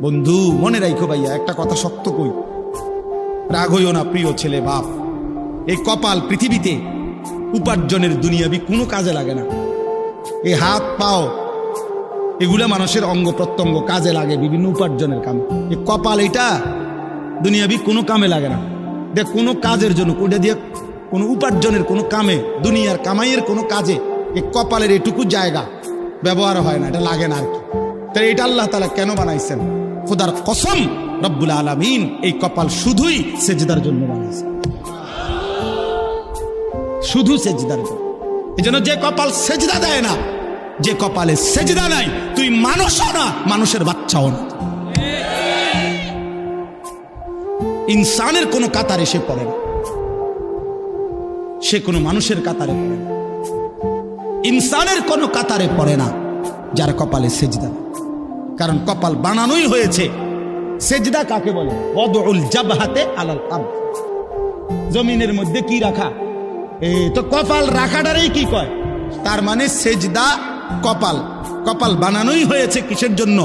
বন্ধু মনে রাখো ভাইয়া, একটা কথা শক্ত কই, রাগ হইও না প্রিয় ছেলে বাপ। এই কপাল পৃথিবীতে উপার্জনের দুনিয়াবি কোনো কাজে লাগে না। এই হাত পাও এগুলা মানুষের অঙ্গ প্রত্যঙ্গ কাজে লাগে বিভিন্ন উপার্জনের কামে। এই কপাল এটা দুনিয়াবি কোনো কামে লাগে না। দেখ কোনো কাজের জন্য ওটা দিয়ে কোনো উপার্জনের কোনো কামে, দুনিয়ার কামাইয়ের কোনো কাজে এই কপালের এটুকু জায়গা ব্যবহার হয় না, এটা লাগে না আর কি। তাই এটা আল্লাহ তাআলা কেন বানাইছেন? খোদার কসম রব্বুল আলামিন এই কপাল শুধুই সেজদার জন্য বানাইছেন, শুধু সেজদার জন্য। এই জন্য যে কপাল সেজদা দেয় না, যে কপালে সেজদা নাই, তুই মানুষও না, মানুষের বাচ্চাও না। ইনসানের কোনো কাতারে সে পড়ে না, সে কোনো মানুষের কাতারে পড়ে না। ইনসানের কোনো কাতারে পড়ে না যার কপালে সেজদা। কারণ কপাল বানানোই হয়েছে। সেজদা কাকে বলে? ওয়াদউল জাবহাতে আলাল আরদ, জমিনের মধ্যে কি রাখা, তো কপাল রাখাটারই কি কয়? তার মানে সেজদা কপাল, কপাল বানানোই হয়েছে কিসের জন্য?